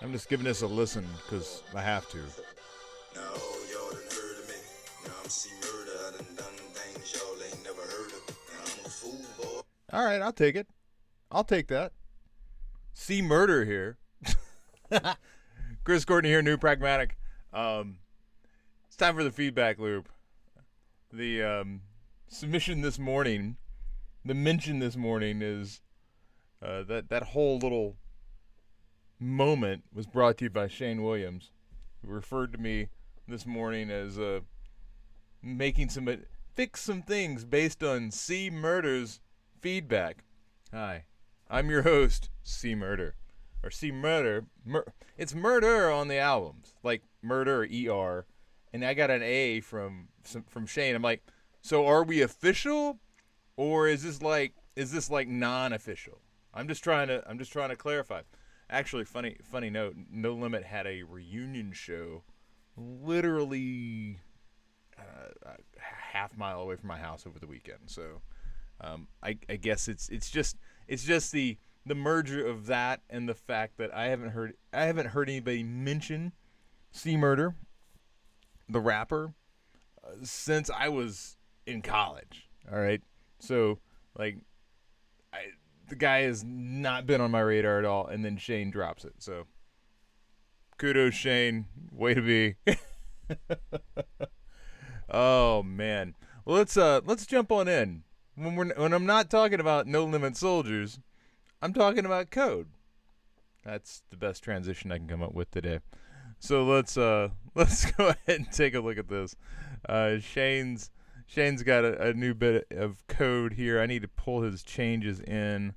I'm just giving this a listen because I have to. Now all y'all done heard of me. Now I'm see murder. I done things y'all ain't never heard of. And I'm a fool, boy. All right, I'll take it. I'll take that. See murder here. Chris Courtney here, new Pragmatic. It's time for the feedback loop. The submission this morning, the mention this morning is that whole little moment was brought to you by Shane Williams, who referred to me this morning as making fix some things based on C Murder's feedback. Hi, I'm your host, C Murder. Or C Murder. It's murder on the albums, like murder or ER. And I got an A from Shane. I'm like, so are we official, or is this like non-official? I'm just trying to clarify. Actually, funny note. No Limit had a reunion show, literally a half mile away from my house over the weekend. So, I guess it's just the merger of that and the fact that I haven't heard anybody mention C Murder, the rapper, since I was in college. All right, so like, the guy has not been on my radar at all, and then Shane drops it. So, kudos, Shane. Way to be. Oh man. Well, let's jump on in. When I'm not talking about No Limit Soldiers, I'm talking about code. That's the best transition I can come up with today. So let's go ahead and take a look at this. Shane's got a new bit of code here. I need to pull his changes in.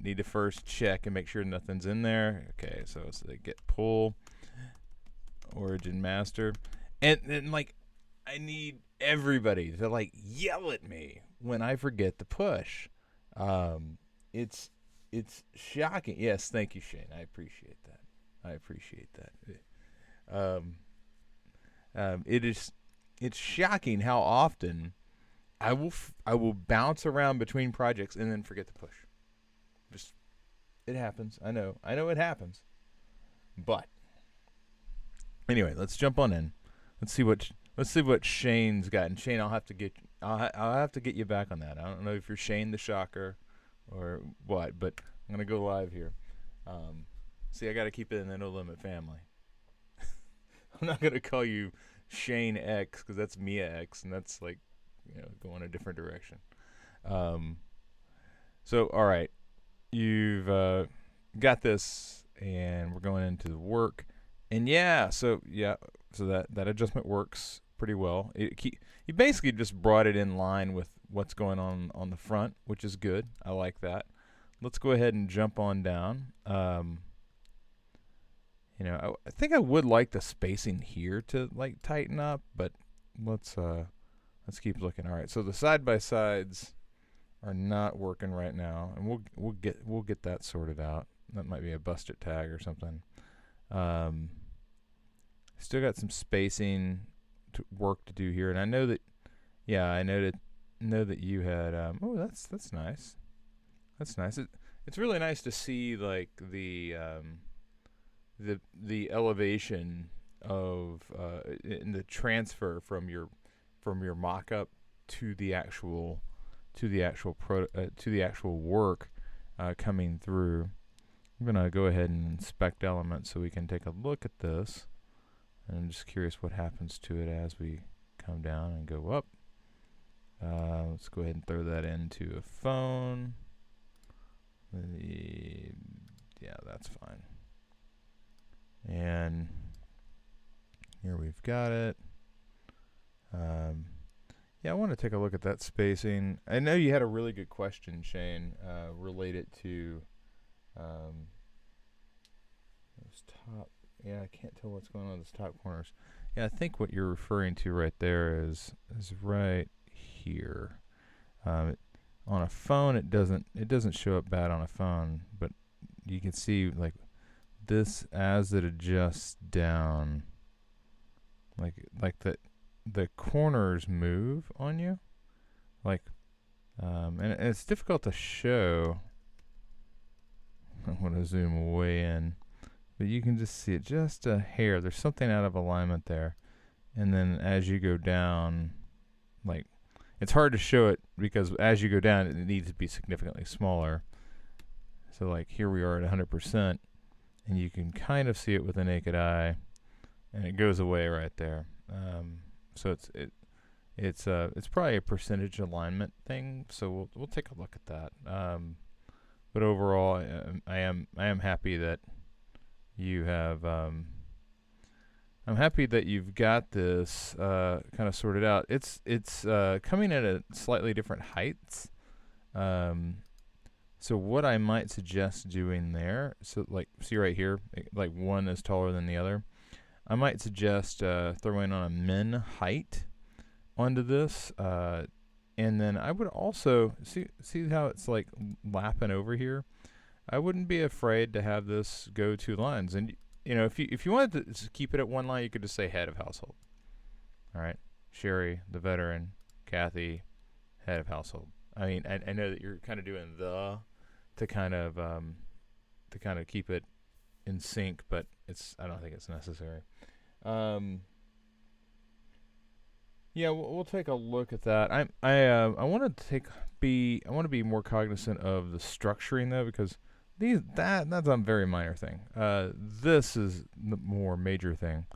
Need to first check and make sure nothing's in there. Okay, so get pull origin master, and like, I need everybody to like yell at me when I forget to push. It's shocking. Yes, thank you, Shane. I appreciate that. It's shocking how often I will bounce around between projects and then forget to push. It happens. I know it happens. But anyway, let's jump on in. Let's see what Shane's got. And Shane, I'll have to get you back on that. I don't know if you're Shane the Shocker or what, but I'm gonna go live here. See, I got to keep it in the No Limit family. I'm not gonna call you Shane X because that's Mia X, and that's like, going a different direction. So all right, you've got this, and we're going into the work, and so that adjustment works pretty well. You basically just brought it in line with what's going on the front, which is good. I like that. Let's go ahead and jump on down. I think I would like the spacing here to like tighten up, but let's keep looking. All right, so the side by sides are not working right now, and we'll get that sorted out. That might be a busted tag or something. Still got some spacing work to do here, and I know that you had that's nice. That's nice. It's really nice to see like the elevation of in the transfer from your mock-up to the actual work coming through. I'm gonna go ahead and inspect elements so we can take a look at this. And I'm just curious what happens to it as we come down and go up. Let's go ahead and throw that into a phone. Yeah, that's fine. And here we've got it. I want to take a look at that spacing. I know you had a really good question, Shane, related to those top. Yeah, I can't tell what's going on in those top corners. Yeah, I think what you're referring to right there is right here. On a phone, it doesn't show up bad on a phone, but you can see like this as it adjusts down, like the corners move on you, like, and it's difficult to show. I want to zoom way in. but you can just see it just a hair. There's something out of alignment there. And then as you go down, like, it's hard to show it because as you go down, it needs to be significantly smaller. So like here we are at 100%, and you can kind of see it with the naked eye, and it goes away right there. So it's probably a percentage alignment thing. So we'll take a look at that. But overall, I am happy that you have. I'm happy that you've got this kind of sorted out. It's coming at a slightly different heights. So what I might suggest doing there, so like see right here, like one is taller than the other. I might suggest throwing on a min height onto this, and then I would also see how it's like lapping over here. I wouldn't be afraid to have this go 2 lines, and you know, if you wanted to just keep it at 1 line, you could just say head of household. All right, Sherry, the veteran, Kathy, head of household. I mean, I know that you're kind of doing the to kind of keep it in sync, but I don't think it's necessary. Yeah, we'll take a look at that. I want to be more cognizant of the structuring though, because that's a very minor thing. This is the more major thing.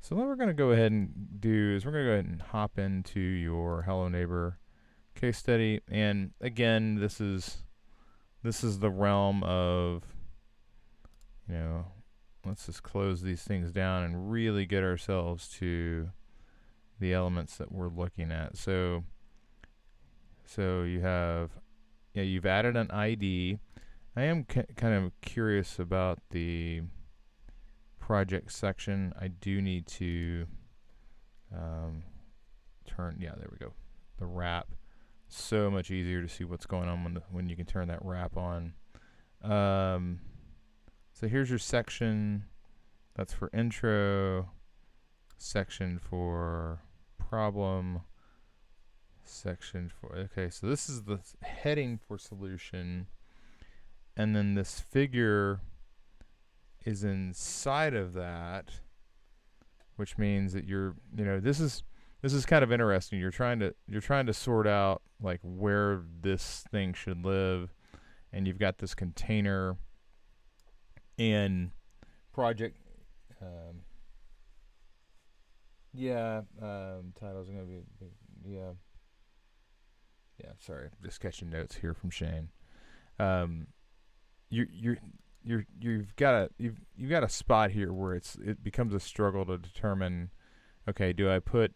So what we're going to go ahead and do is we're going to go ahead and hop into your Hello Neighbor case study, and again, this is the realm of, you know, let's just close these things down and really get ourselves to the elements that we're looking at. So you have, yeah, you've added an ID. I am kind of curious about the project section. I do need to turn, yeah, there we go, the wrap. So much easier to see what's going on when you can turn that wrap on. So here's your section. That's for intro. Section for problem. Section for, okay, so this is the heading for solution. And then this figure is inside of that, which means that this is kind of interesting. You're trying to sort out like where this thing should live, and you've got this container and project. Titles are gonna be yeah. Sorry, just catching notes here from Shane. You've got a spot here where it becomes a struggle to determine. Okay, do I put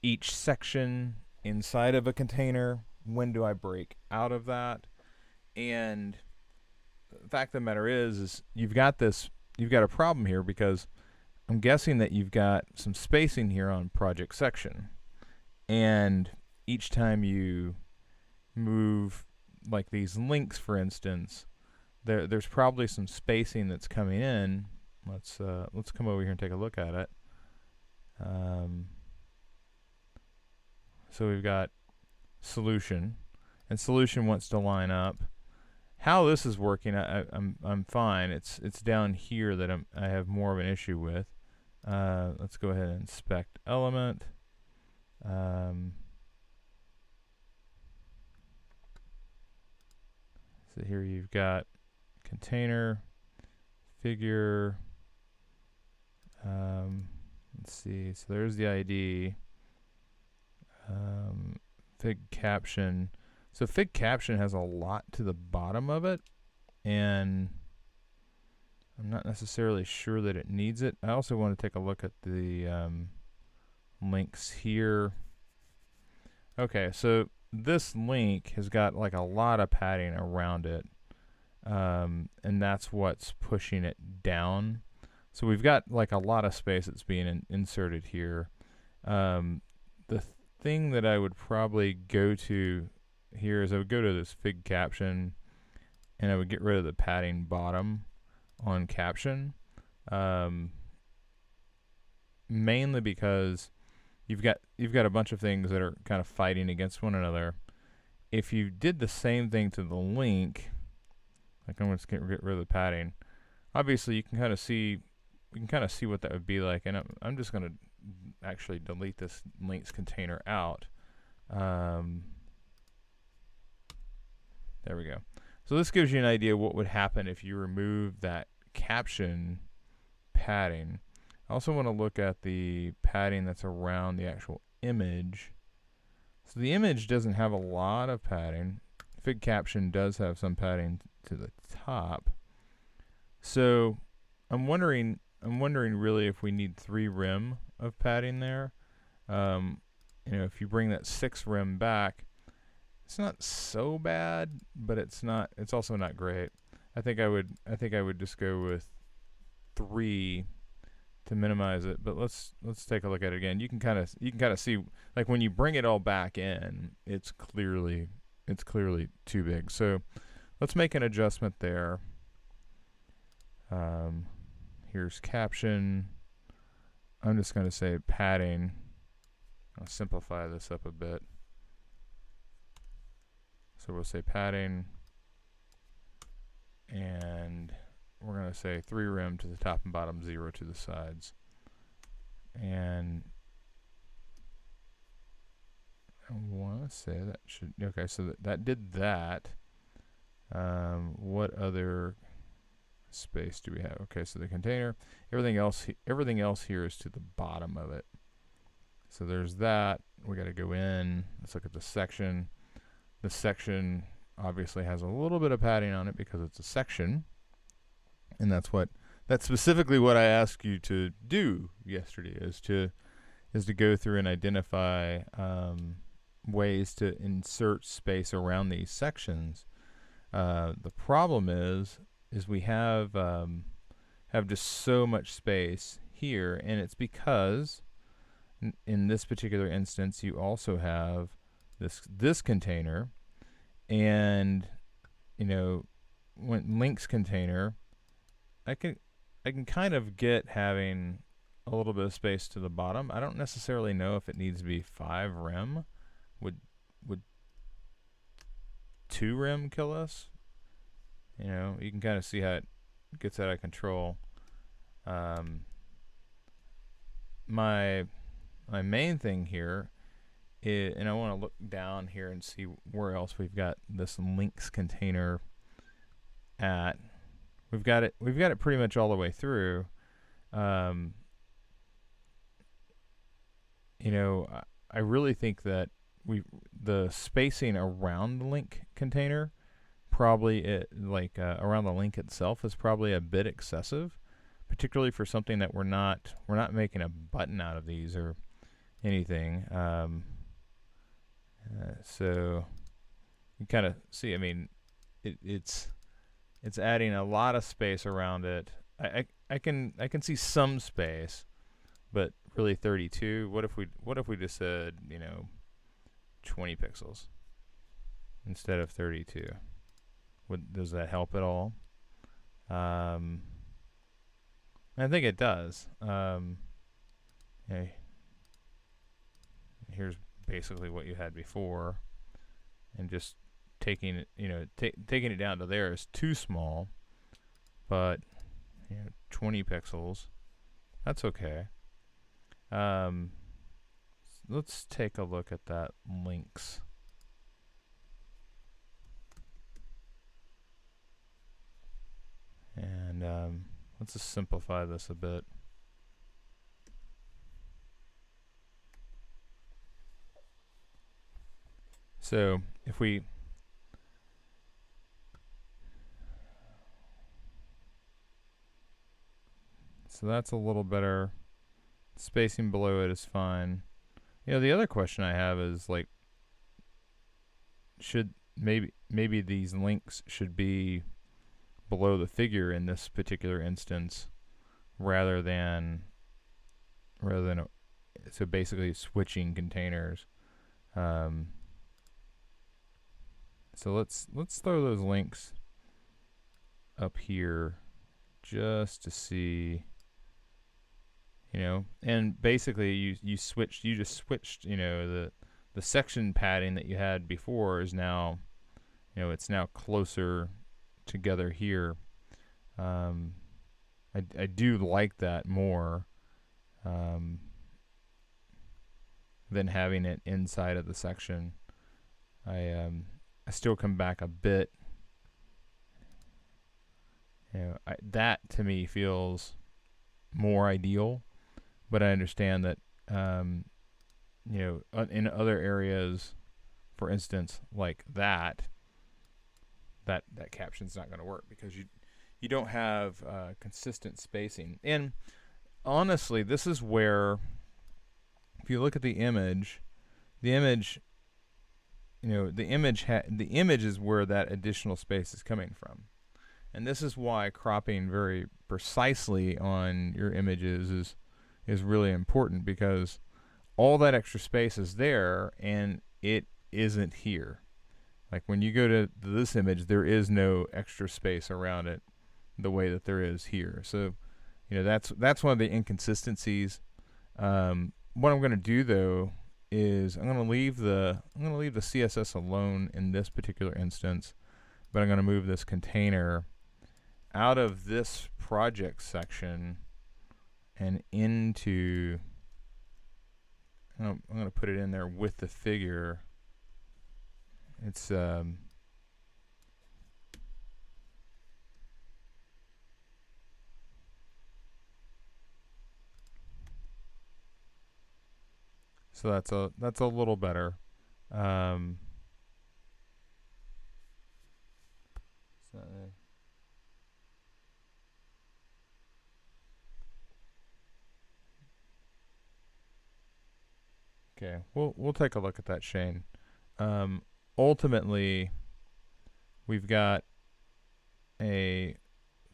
each section inside of a container? When do I break out of that? And the fact of the matter is you've got a problem here, because I'm guessing that you've got some spacing here on project section, and each time you move like these links, for instance, there's probably some spacing that's coming in. Let's come over here and take a look at it. So we've got solution, and solution wants to line up. How this is working, I'm fine. It's down here that I have more of an issue with. Let's go ahead and inspect element. So here you've got container, figure. Let's see. So there's the ID. Fig caption. So fig caption has a lot to the bottom of it, and I'm not necessarily sure that it needs it. I also want to take a look at the links here. Okay, so this link has got like a lot of padding around it, and that's what's pushing it down. So we've got like a lot of space that's being inserted here. The thing that I would probably go to here is I would go to this fig caption, and I would get rid of the padding bottom on caption, mainly because you've got a bunch of things that are kind of fighting against one another. If you did the same thing to the link, like I'm going to get rid of the padding, obviously you can kind of see, we can kind of see what that would be like. And I'm just going to actually delete this links container out. There we go. So this gives you an idea what would happen if you remove that caption padding. I also want to look at the padding that's around the actual image. So the image doesn't have a lot of padding. Fig caption does have some padding to the top. So I'm wondering really if we need 3 rem of padding there. If you bring that 6 rem back, it's not so bad, but it's also not great. I think I would just go with 3 to minimize it. But let's take a look at it again. You can kind of see, like, when you bring it all back in, it's clearly too big. So let's make an adjustment there. Here's caption. I'm just going to say padding. I'll simplify this up a bit. So we'll say padding, and we're going to say 3 rem to the top and bottom, 0 to the sides. And I want to say that should, okay, so that did that. What other space do we have? Okay, so the container, everything else here is to the bottom of it. So there's that. We got to go in. Let's look at the section. The section obviously has a little bit of padding on it because it's a section, and that's specifically what I asked you to do yesterday, is to go through and identify ways to insert space around these sections. The problem is we have just so much space here, and it's because in this particular instance you also have this container, and when links container, I can kind of get having a little bit of space to the bottom. I don't necessarily know if it needs to be 5 rem. Would 2 rem kill us? You can kind of see how it gets out of control. My main thing here is, and I want to look down here and see where else we've got this links container at. We've got it pretty much all the way through. I really think that the spacing around the link container, probably around the link itself, is probably a bit excessive, particularly for something that we're not making a button out of these or anything. So you kind of see, I mean, it's adding a lot of space around it. I can see some space, but really 32. What if we just said 20 pixels instead of 32? Does that help at all? I think it does. Here's basically what you had before, and just taking it, taking it down to there is too small, but 20 pixels, that's okay. Let's take a look at that links. And let's just simplify this a bit. So if we that's a little better. Spacing below it is fine. The other question I have is, like, should maybe these links should be below the figure in this particular instance, rather than so basically switching containers. So let's throw those links up here just to see, and basically you just switched, the section padding that you had before is now, it's now closer together here. I do like that more than having it inside of the section. I still come back a bit. That to me feels more ideal, but I understand that in other areas, for instance, like that caption's not going to work because you don't have consistent spacing. And honestly, this is where, if you look at the image, the image the image is where that additional space is coming from. And this is why cropping very precisely on your images is really important, because all that extra space is there and it isn't here. Like when you go to this image, there is no extra space around it the way that there is here. So, that's one of the inconsistencies. What I'm going to do though is I'm going to leave the CSS alone in this particular instance, but I'm going to move this container out of this project section and into. I'm going to put it in there with the figure. It's so that's a little better. So, okay, we'll take a look at that, Shane. Ultimately, we've got a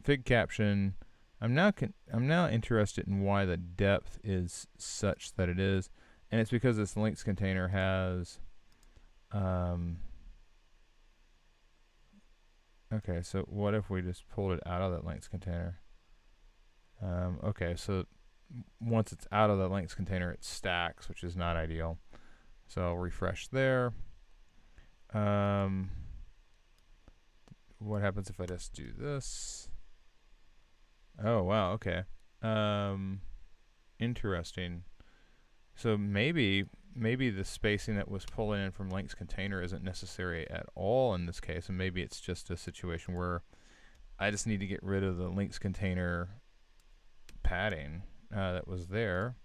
fig caption. I'm now interested in why the depth is such that it is, and it's because this links container has. Okay, so what if we just pulled it out of that links container? Okay, so once it's out of the links container, it stacks, which is not ideal. So I'll refresh there. What happens if I just do this? Oh wow, okay. Interesting. So maybe the spacing that was pulling in from links container isn't necessary at all in this case, and maybe it's just a situation where I just need to get rid of the links container padding that was there.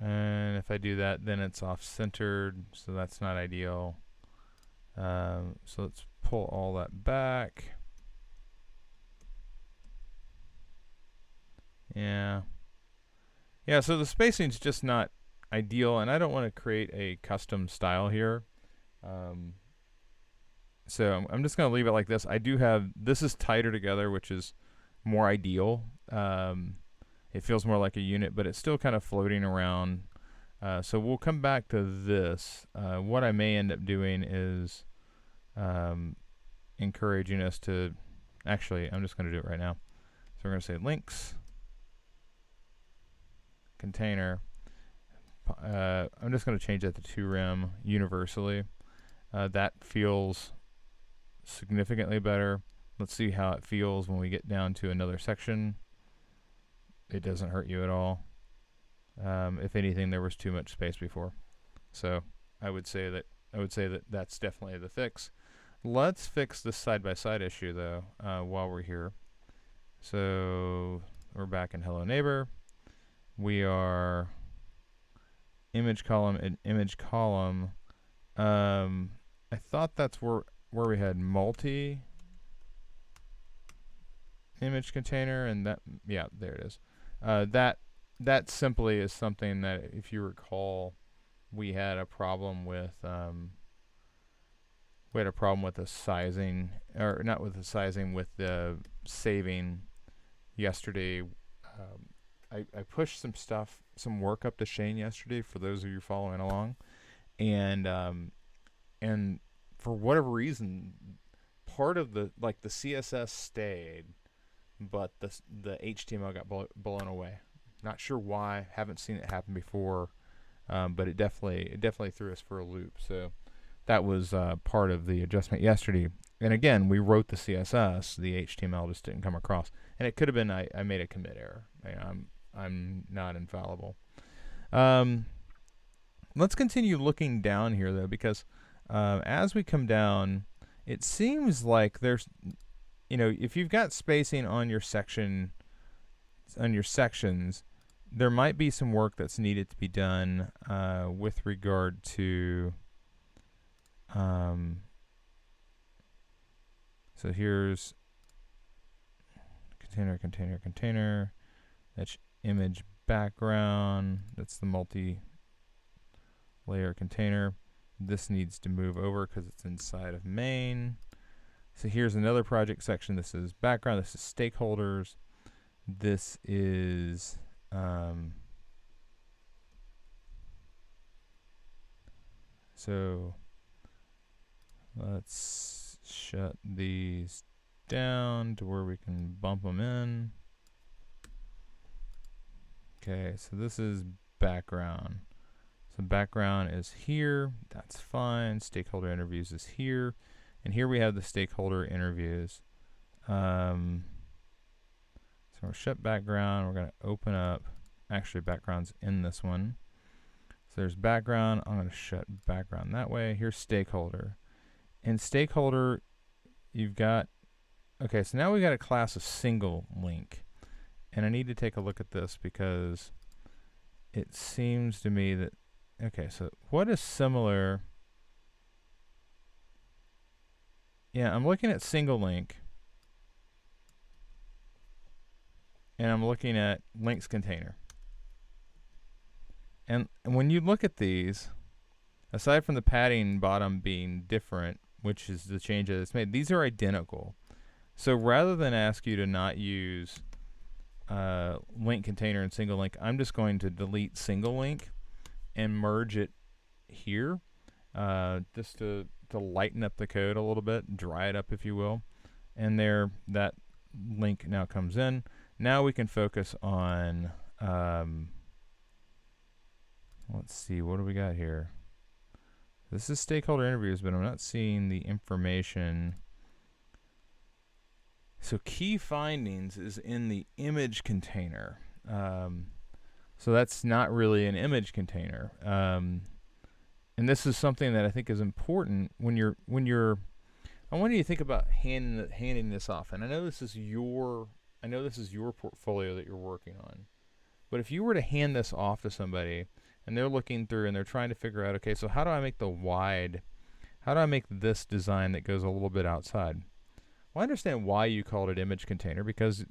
And if I do that, then it's off-centered, so that's not ideal. So let's pull all that back. Yeah, so the spacing's just not ideal, and I don't want to create a custom style here. So I'm just going to leave it like this. This is tighter together, which is more ideal. It feels more like a unit, but it's still kind of floating around. So we'll come back to this. What I may end up doing is encouraging us to, actually, I'm just going to do it right now. So we're going to say links, container. I'm just going to change that to 2rem universally. That feels significantly better. Let's see how it feels when we get down to another section. It doesn't hurt you at all. If anything, there was too much space before. So I would say that that's definitely the fix. Let's fix this side-by-side issue though while we're here. So we're back in Hello Neighbor. We are image column and image column. I thought that's where we had multi image container, and that, yeah, there it is. That simply is something that, if you recall, we had a problem with. We had a problem with the sizing, or not with the sizing, with the saving yesterday. I pushed some work up to Shane yesterday, for those of you following along, and for whatever reason, part of the CSS stayed, but the HTML got blown away. Not sure why. Haven't seen it happen before, but it definitely threw us for a loop. So that was part of the adjustment yesterday. And again, we wrote the CSS, the HTML just didn't come across, and it could have been I made a commit error. I'm not infallible. Let's continue looking down here though, because as we come down, it seems like there's, if you've got spacing on your section, on your sections, there might be some work that's needed to be done with regard to. So here's container. That's image background. That's the multi-layer container. This needs to move over because it's inside of main. So here's another project section. This is background. This is stakeholders. This is so let's shut these down to where we can bump them in. Okay, so this is background. So background is here. That's fine. Stakeholder interviews is here. And here we have the stakeholder interviews. So we'll shut background. We're going to open up. Actually, background's in this one. So there's background. I'm going to shut background that way. Here's stakeholder. In stakeholder, you've got, okay, so now we got a class of single link. And I need to take a look at this because it seems to me that, okay, so what is similar? Yeah, I'm looking at single link. And I'm looking at links container. And when you look at these, aside from the padding bottom being different, which is the change that it's made, these are identical. So rather than ask you to not use link container and single link, I'm just going to delete single link and merge it here, just to lighten up the code a little bit, dry it up if you will. And there, that link now comes in. Now we can focus on, let's see, what do we got here? This is stakeholder interviews, but I'm not seeing the information. So key findings is in the image container. So that's not really an image container. And this is something that I think is important when you're, I want you to think about handing this off. And I know this is your portfolio that you're working on. But if you were to hand this off to somebody and they're looking through and they're trying to figure out, okay, so how do I make this design that goes a little bit outside? Well, I understand why you called it image container, because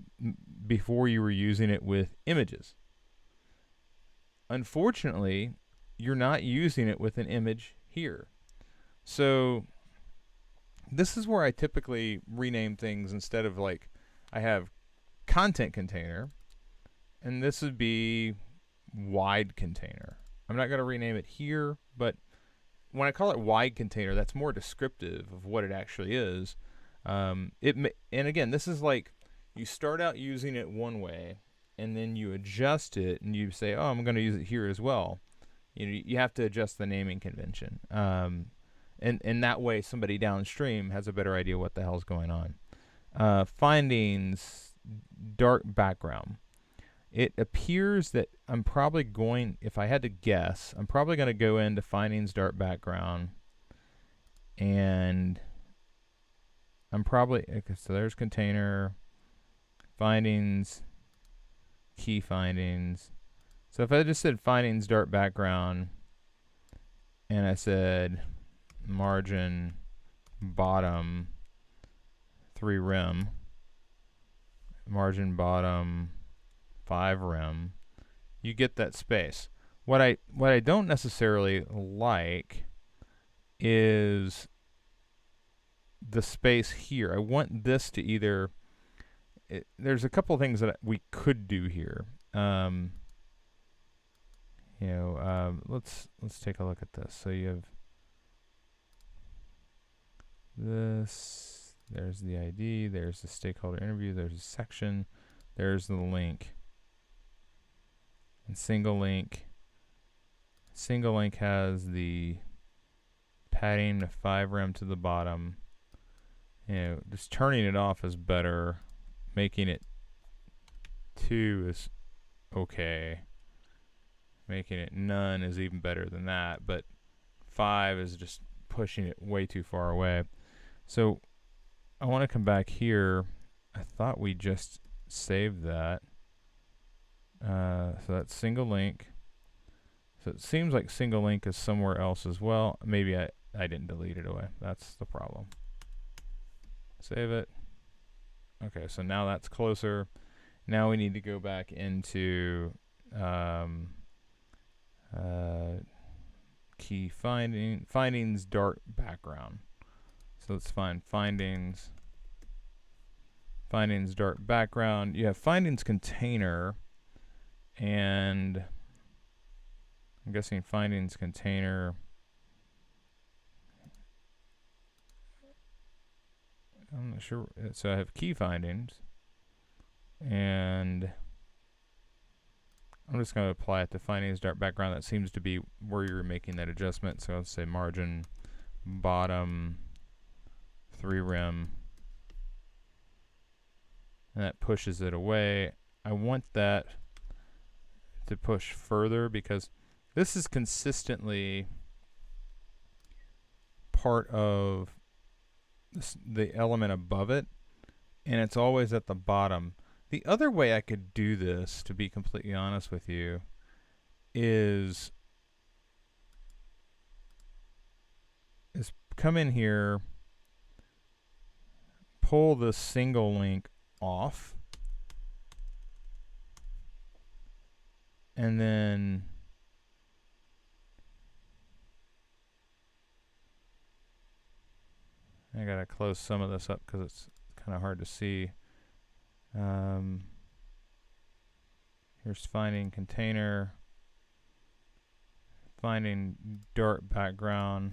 before you were using it with images. Unfortunately, you're not using it with an image here. So this is where I typically rename things. Instead of, like, I have content container, and this would be wide container. I'm not going to rename it here, but when I call it wide container, that's more descriptive of what it actually is. And again, this is like you start out using it one way, and then you adjust it, and you say, "Oh, I'm going to use it here as well." You have to adjust the naming convention, and that way somebody downstream has a better idea what the hell's going on. Findings, dark background. It appears that I'm probably going, if I had to guess, I'm probably going to go into findings, dark background, and I'm probably, okay, so there's container, findings, key findings. So if I just said findings, dark background, and I said margin, bottom, 3 rem, margin, bottom, 5 rem, you get that space. What I don't necessarily like is the space here. I want this to either, there's a couple of things that we could do here. Let's take a look at this. So you have this, there's the ID, there's the stakeholder interview, there's a section, there's the link. And single link has the adding the 5 rem to the bottom. Just turning it off is better. Making it 2 is okay. Making it none is even better than that, but 5 is just pushing it way too far away. So I want to come back here. I thought we just saved that. So that's single link. So it seems like single link is somewhere else as well. Maybe I didn't delete it away. That's the problem. Save it. Okay, so now that's closer. Now we need to go back into key findings Dart background. So let's find findings Dart background. You have findings container, and I'm guessing findings container. I'm not sure. So I have key findings, and I'm just going to apply it to findings Dart background. That seems to be where you're making that adjustment. So let's say margin bottom 3 rem, and that pushes it away. I want that to push further because this is consistently part of the element above it, and it's always at the bottom. The other way I could do this, to be completely honest with you, is come in here, pull the single link off, and then I gotta close some of this up because it's kind of hard to see. Here's finding container, finding Dart background.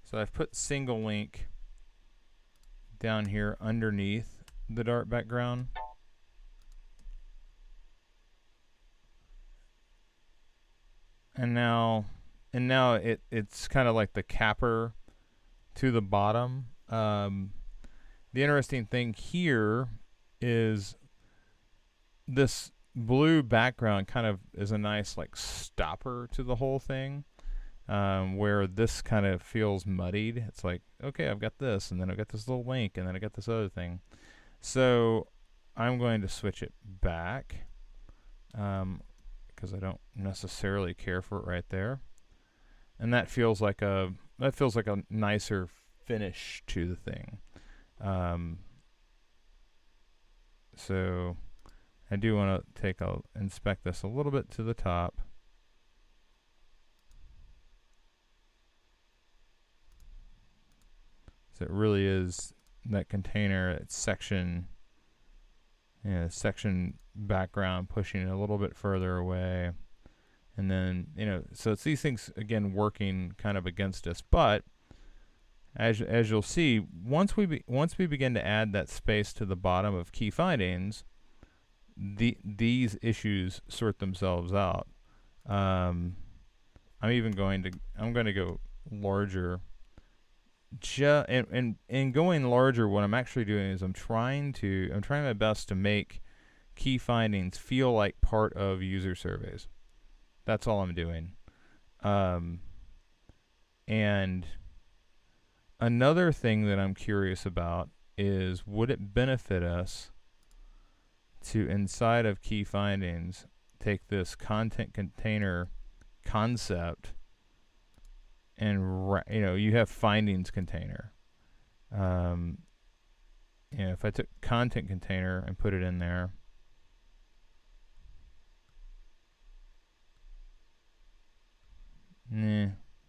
So I've put single link down here underneath the Dart background. And now it's kind of like the capper to the bottom. The interesting thing here is this blue background kind of is a nice like stopper to the whole thing, where this kind of feels muddied. It's like, okay, I've got this, and then I've got this little link, and then I got this other thing. So I'm going to switch it back because I don't necessarily care for it right there, and that feels like a nicer finish to the thing. So I do want to inspect this a little bit to the top. So it really is that container, it's section background, pushing it a little bit further away. And then, so it's these things, again, working kind of against us. But as you'll see, once we begin to add that space to the bottom of key findings, these issues sort themselves out. I'm going to go larger. And going larger, what I'm actually doing is I'm trying my best to make key findings feel like part of user surveys. That's all I'm doing. And another thing that I'm curious about is, would it benefit us to, inside of key findings, take this content container concept and you have findings container. If I took content container and put it in there,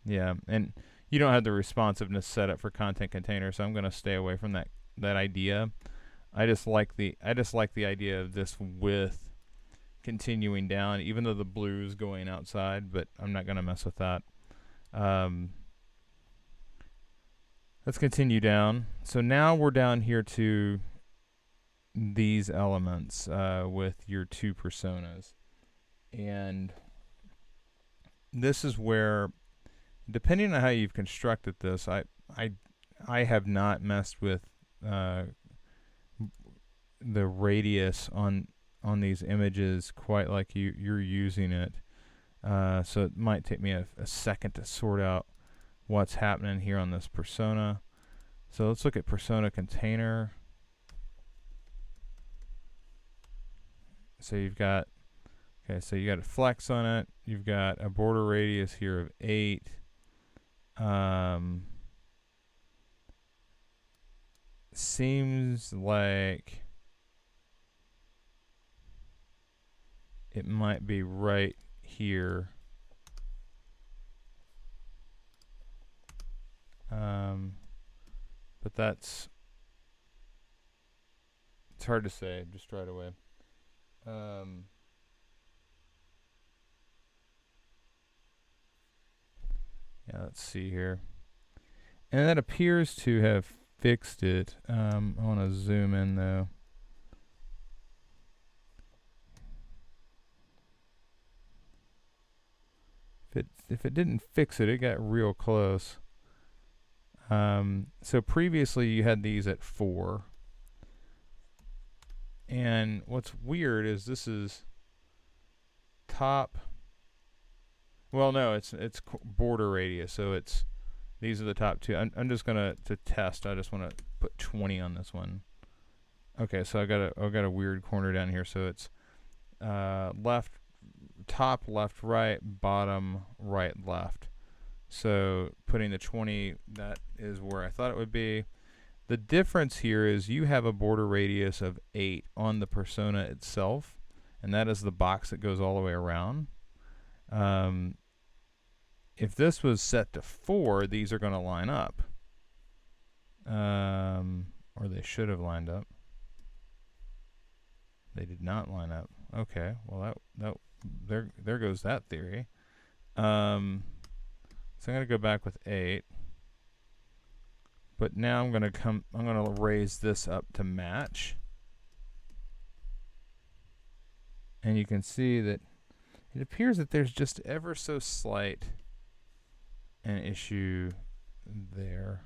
yeah, and you don't have the responsiveness set up for content container, so I'm going to stay away from that idea. I just like the idea of this width continuing down, even though the blue is going outside, but I'm not going to mess with that. Let's continue down. So now we're down here to these elements with your two personas, and this is where depending on how you've constructed this, I, I have not messed with uh, the radius on these images quite like you're using it. So it might take me a second to sort out what's happening here on this persona. So let's look at persona container. So you've got, okay, so you got a flex on it. You've got a border radius here of 8. Seems like it might be right here. But it's hard to say just right away. Yeah, let's see here. And that appears to have fixed it. I want to zoom in though. If it didn't fix it, it got real close. So previously you had these at 4. And what's weird is this is top. Well, no, it's border radius, so these are the top 2. I'm just gonna to test. I just want to put 20 on this one. Okay, so I've got a weird corner down here, so it's left, top, left, right, bottom, right, left. So putting the 20, that is where I thought it would be. The difference here is you have a border radius of 8 on the persona itself, and that is the box that goes all the way around. If this was set to 4, these are going to line up. Or they should have lined up. They did not line up. Okay, well there goes that theory. So I'm going to go back with 8. But now I'm going to raise this up to match. And you can see that it appears that there's just ever so slight an issue there.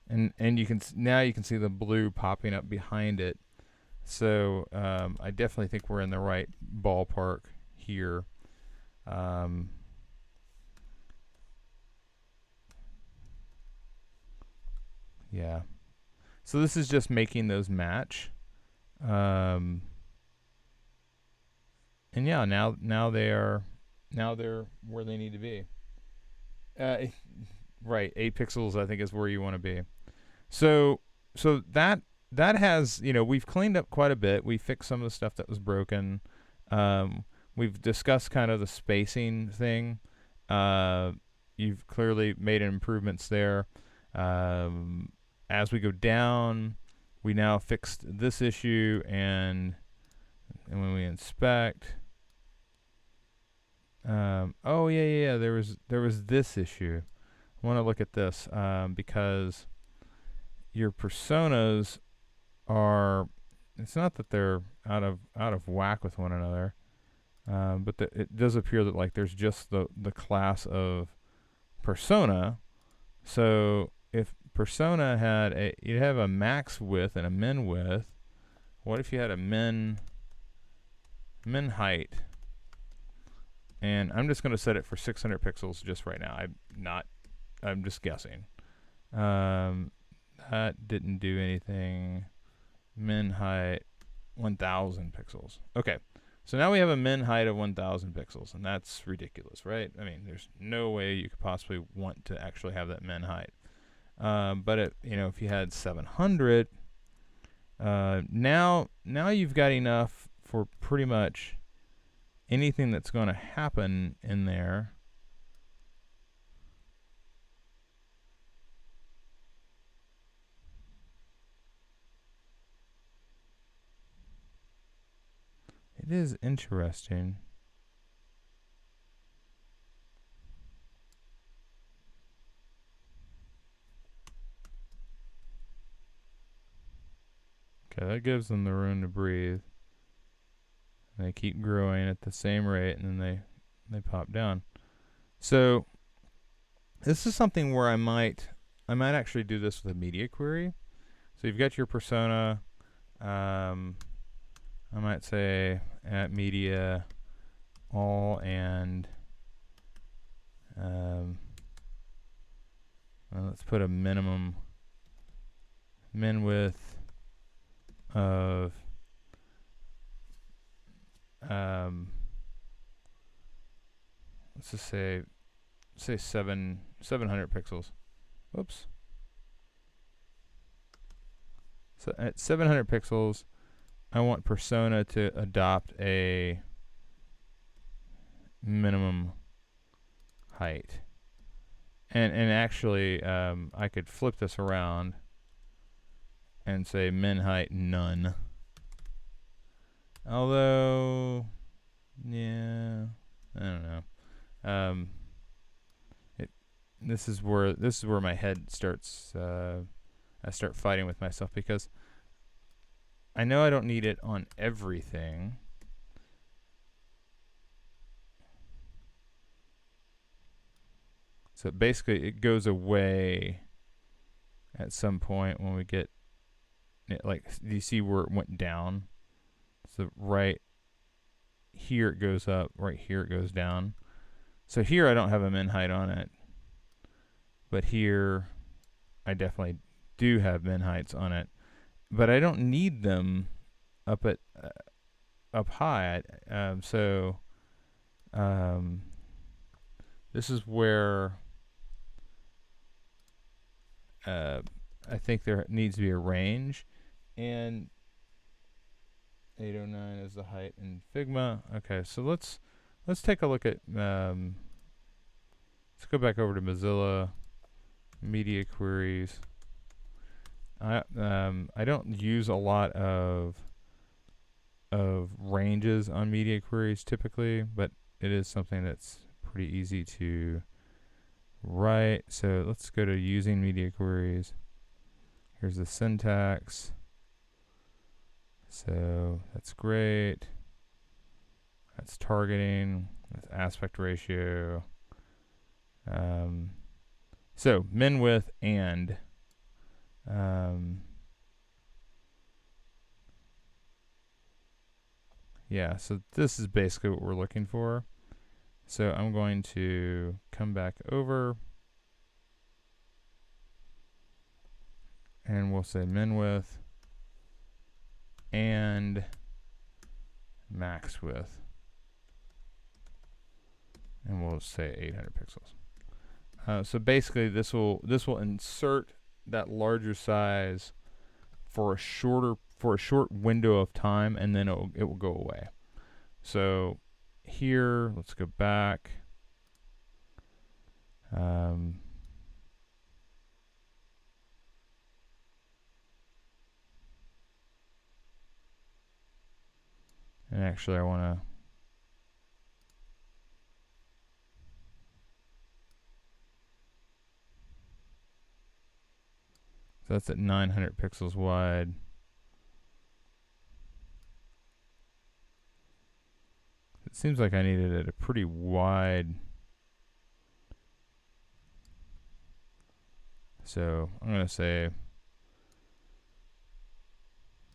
And you can see the blue popping up behind it. So I definitely think we're in the right ballpark here. Yeah. So this is just making those match. And yeah, now they're where they need to be. Right, 8 pixels I think is where you want to be. So that has, we've cleaned up quite a bit. We fixed some of the stuff that was broken. We've discussed kind of the spacing thing. You've clearly made improvements there. As we go down, we now fixed this issue, and when we inspect, oh yeah, there was this issue. I want to look at this because your personas are, it's not that they're out of whack with one another, but it does appear that like there's just the class of persona. So if persona had you'd have a max width and a min width. What if you had a min height? And I'm just going to set it for 600 pixels just right now. I'm just guessing. That didn't do anything. Min height 1000 pixels. Okay. So now we have a min height of 1000 pixels, and that's ridiculous, right? I mean, there's no way you could possibly want to actually have that min height. But if you had 700, now you've got enough for pretty much anything that's going to happen in there. It is interesting. Okay, that gives them the room to breathe. They keep growing at the same rate, and then they pop down. So this is something where I might actually do this with a media query. So you've got your persona. I might say at media all and let's put a minimum min width of let's just say 700 pixels. Whoops. So at 700 pixels, I want persona to adopt a minimum height. And actually, I could flip this around and say min height none. Although, yeah, I don't know. This is where my head starts. I start fighting with myself because I know I don't need it on everything. So basically, it goes away at some point when we get it. Like, do you see where it went down? So right here it goes up, right here it goes down. So here I don't have a min height on it, but here I definitely do have min heights on it. But I don't need them up high. This is where I think there needs to be a range, and 809 is the height in Figma. Okay, so let's take a look at let's go back over to Mozilla media queries. I don't use a lot of ranges on media queries typically, but it is something that's pretty easy to write. So let's go to using media queries. Here's the syntax. So that's great. That's targeting. That's aspect ratio. So min width and yeah, so this is basically what we're looking for. So I'm going to come back over and we'll say min width and max width, and we'll say 800 pixels. So basically this will insert that larger size for a short window of time, and then it will go away. So here, let's go back. And actually I want to so that's at 900 pixels wide. It seems like I needed it a pretty wide. So I'm going to say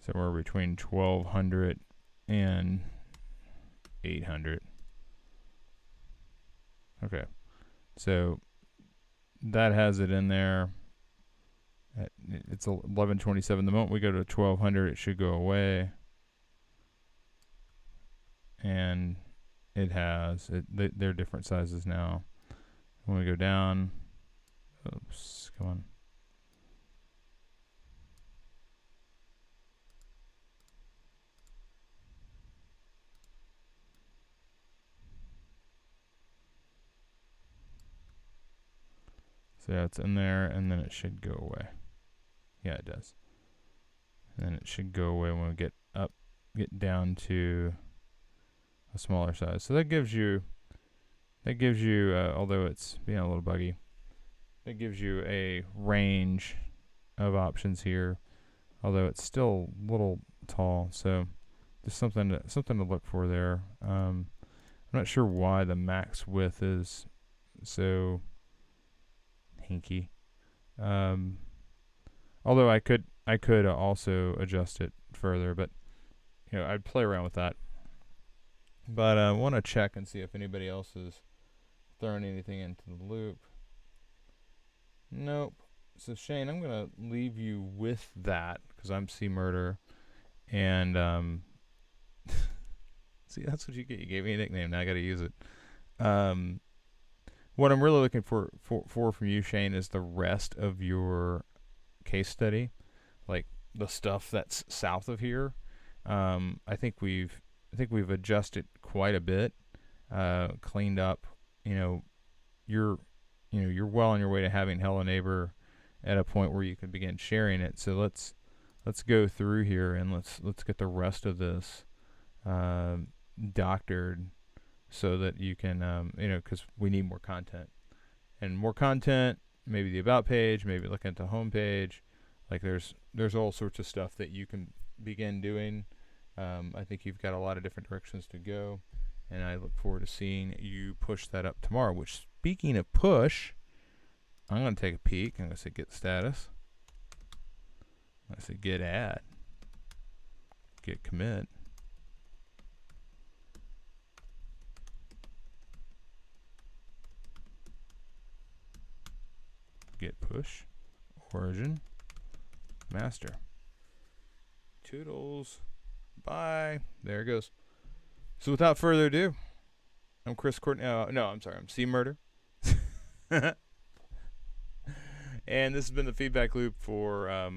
somewhere between 1200 and 800. Okay. So that has it in there. It's 1127. The moment we go to 1200, it should go away. And it has. They're different sizes now. When we go down, oops, come on. So yeah, it's in there, and then it should go away. Yeah, it does. And then it should go away when we get down to a smaller size. So that gives you, although it's being a little buggy, that gives you a range of options here, although it's still a little tall. So just something to look for there. I'm not sure why the max width is so hinky. Although I could also adjust it further, but I'd play around with that. But I want to check and see if anybody else is throwing anything into the loop. Nope. So Shane, I'm gonna leave you with that because I'm C Murder, and see, that's what you get. You gave me a nickname. Now I got to use it. What I'm really looking for from you, Shane, is the rest of your case study, like the stuff that's south of here. I think we've adjusted quite a bit, cleaned up. You're well on your way to having Hello Neighbor at a point where you can begin sharing it. So let's go through here and let's get the rest of this doctored so that you can because we need more content and more content. Maybe the about page, maybe look at the home page. Like there's all sorts of stuff that you can begin doing. I think you've got a lot of different directions to go, and I look forward to seeing you push that up tomorrow. Which, speaking of push, I'm going to take a peek. I'm going to say get status. I'm going to say get add. Get commit. Get push. Origin. Master. Toodles. Bye. There it goes. So without further ado, I'm Chris Courtney. No, I'm sorry. I'm C Murder. And this has been the feedback loop for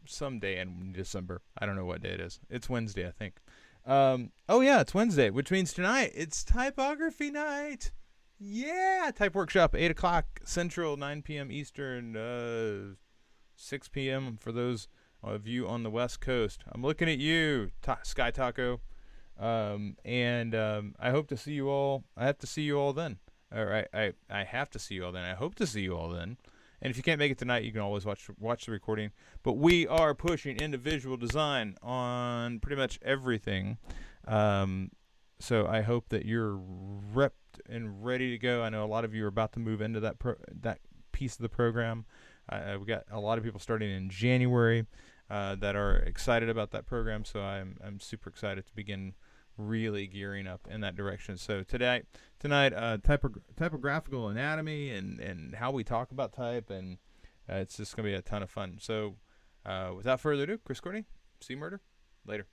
some day in December. I don't know what day it is. It's Wednesday, I think. Oh yeah, it's Wednesday, which means tonight it's typography night. Yeah, type workshop, 8 o'clock Central, 9 p.m. Eastern, 6 p.m. for those of you on the West Coast. I'm looking at you, Sky Taco, and I hope to see you all. I have to see you all then. Or I have to see you all then. I hope to see you all then. And if you can't make it tonight, you can always watch the recording. But we are pushing into visual design on pretty much everything. So I hope that you're repped and ready to go. I know a lot of you are about to move into that piece of the program. We got a lot of people starting in January that are excited about that program. So I'm super excited to begin really gearing up in that direction. So tonight, typographical anatomy and how we talk about type, and it's just gonna be a ton of fun. So without further ado, Chris Courtney, C Murder, later.